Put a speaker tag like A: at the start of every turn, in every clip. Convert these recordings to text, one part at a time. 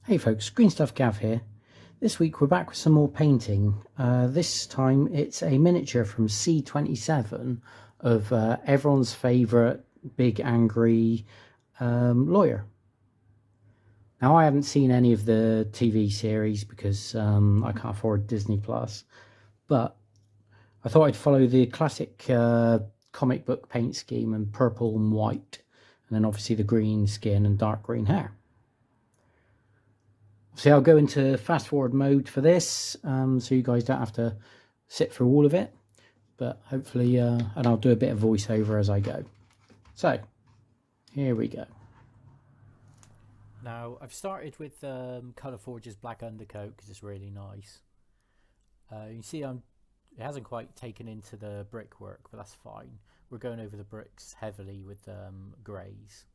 A: Hey folks, Green Stuff Gav here. This week we're back with some more painting. This time it's a miniature from C27 of everyone's favourite big angry lawyer. Now I haven't seen any of the TV series because I can't afford Disney Plus, but I thought I'd follow the classic comic book paint scheme and purple and white, and then obviously the green skin and dark green hair. So I'll go into fast forward mode for this, so you guys don't have to sit through all of it, but hopefully, and I'll do a bit of voiceover as I go. So, here we go. Now, I've started with Colour Forge's black undercoat because it's really nice. You see it hasn't quite taken into the brickwork, but that's fine. We're going over the bricks heavily with greys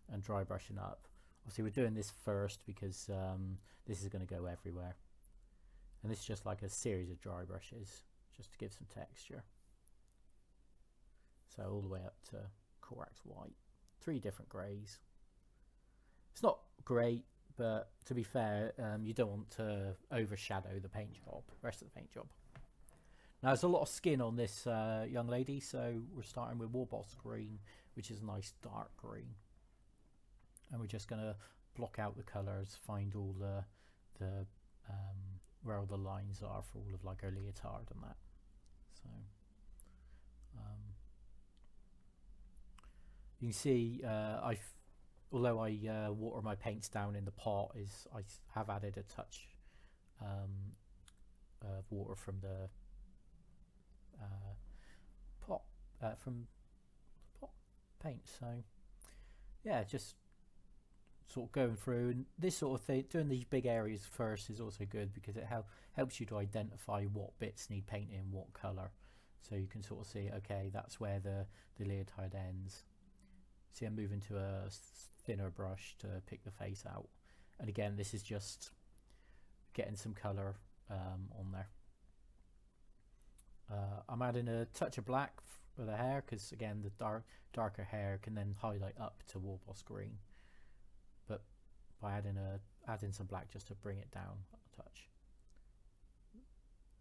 A: and dry brushing up. Obviously we're doing this first because this is going to go everywhere, and this is just like a series of dry brushes just to give some texture. So all the way up to Corax white, 3 different greys. It's not great, but to be fair, you don't want to overshadow the paint job, rest of the paint job. Now there's a lot of skin on this young lady, so we're starting with Warboss green, which is a nice dark green. And we're just going to block out the colours, find all the where all the lines are for all of like her leotard and that. So you can see although I water my paints down in the pot, I have added a touch of water from the pot paint. So yeah, just sort of going through, and this sort of thing, doing these big areas first is also good because it helps you to identify what bits need painting, what colour, so you can sort of see, okay, that's where the leotard ends. See, I'm moving to a thinner brush to pick the face out, and again this is just getting some colour on there. I'm adding a touch of black for the hair because again the darker hair can then highlight up to Warboss green, but by adding some black just to bring it down a touch.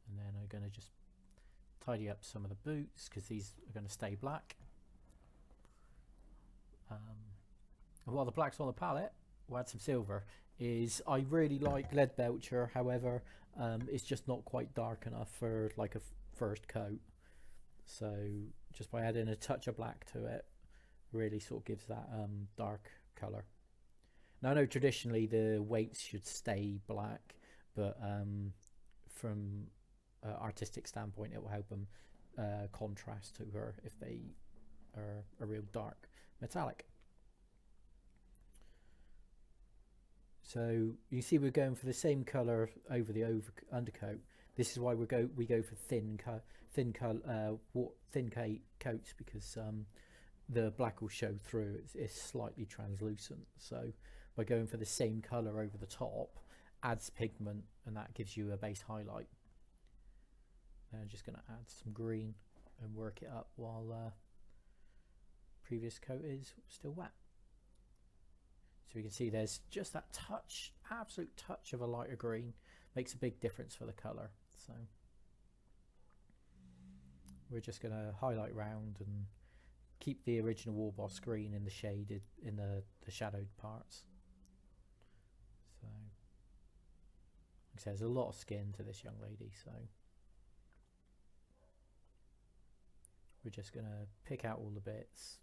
A: And then I'm going to just tidy up some of the boots because these are going to stay black. And while the black's on the palette, we'll add some silver. I really like Lead Belcher, however it's just not quite dark enough for like a first coat, so just by adding a touch of black to it really sort of gives that dark colour. Now I know traditionally the weights should stay black, but from an artistic standpoint it will help them contrast to her if they are a real dark metallic. So you see we're going for the same colour over the undercoat. This is why we go for thin coats, because the black will show through. It's slightly translucent, so by going for the same colour over the top adds pigment, and that gives you a base highlight. And I'm just going to add some green and work it up while previous coat is still wet. So you can see there's just that touch, absolute touch of a lighter green, makes a big difference for the colour. So we're just going to highlight round and keep the original Warboss green in the shaded, in the shadowed parts. So like I say, there's a lot of skin to this young lady, so we're just going to pick out all the bits,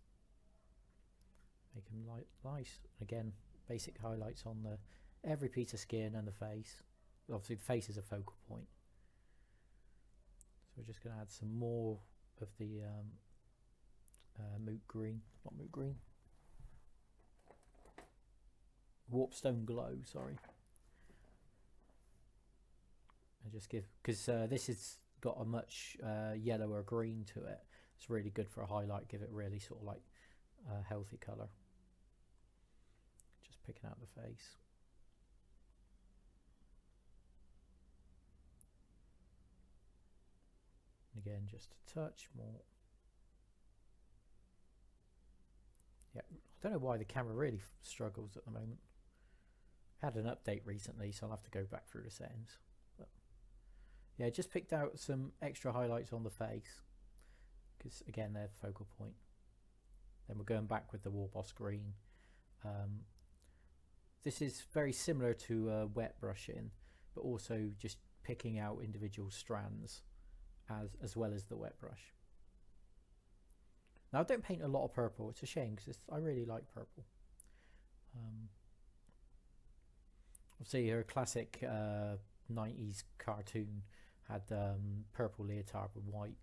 A: make them nice. Again, basic highlights on every piece of skin and the face. Obviously the face is a focal point, so we're just going to add some more of the Warpstone Glow, sorry. And just give, because this has got a much yellower green to it, it's really good for a highlight, give it really sort of like healthy colour. Just picking out the face. Again, just a touch more. Yeah, I don't know why the camera really struggles at the moment. Had an update recently, so I'll have to go back through the settings. But yeah, just picked out some extra highlights on the face because again they're the focal point. Then we're going back with the wall boss green. This is very similar to wet brushing, but also just picking out individual strands as well as the wet brush. Now I don't paint a lot of purple. It's a shame because I really like purple. Obviously her classic 90s cartoon had purple leotard with white,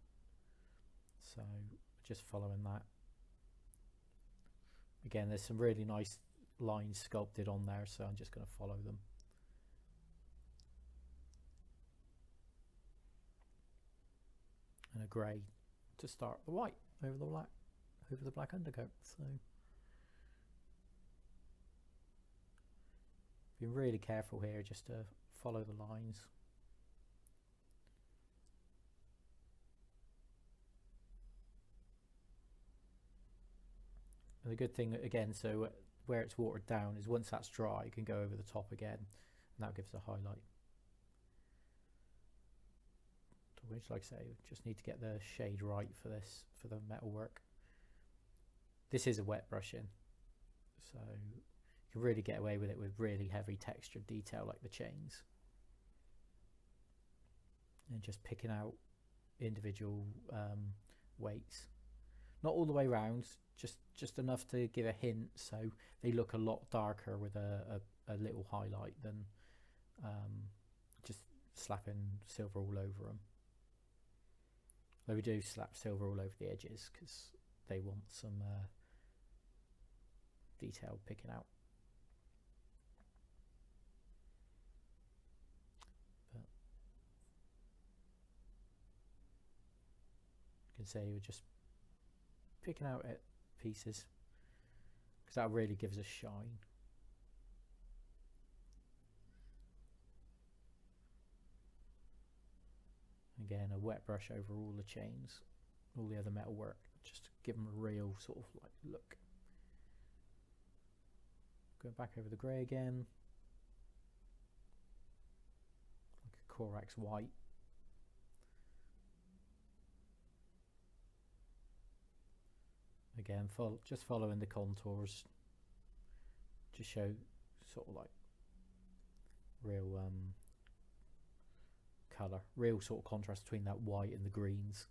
A: so just following that. Again, there's some really nice lines sculpted on there, so I'm just going to follow them. And a grey to start the white over the black undercoat. So be really careful here just to follow the lines. And the good thing again, so where it's watered down, is once that's dry you can go over the top again and that gives a highlight. Which, like I say, just need to get the shade right for this, for the metal work. This is a wet brushing, so you can really get away with it with really heavy textured detail like the chains. And just picking out individual weights. Not all the way around, just enough to give a hint so they look a lot darker with a little highlight than just slapping silver all over them. Though we do slap silver all over the edges because they want some detail picking out. But you can say we're just picking out pieces because that really gives us shine. Again, a wet brush over all the chains, all the other metal work, just to give them a real sort of like look. Going back over the grey again, like a Corax white. Again, just following the contours to show sort of like real colour, real sort of contrast between that white and the greens.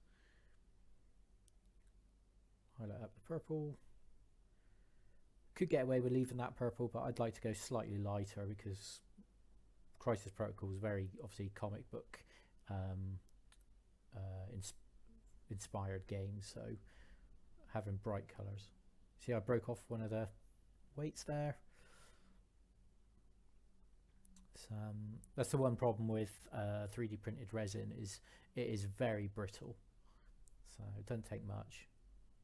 A: Highlight up the purple. Could get away with leaving that purple, but I'd like to go slightly lighter because Crisis Protocol is very obviously comic book inspired game, so having bright colours. See, I broke off one of the weights there. That's the one problem with 3D printed resin, is it is very brittle, so it doesn't take much,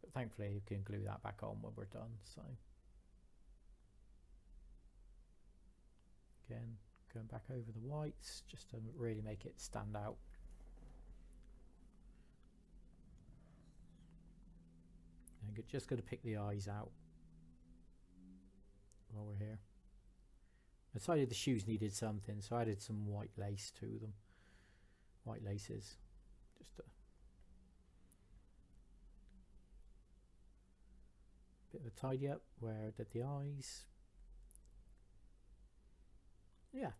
A: but thankfully you can glue that back on when we're done. So again, going back over the whites just to really make it stand out. And just going to pick the eyes out while we're here. I decided the shoes needed something, so I added some white lace to them. White laces. Just a bit of a tidy up where I did the eyes. Yeah,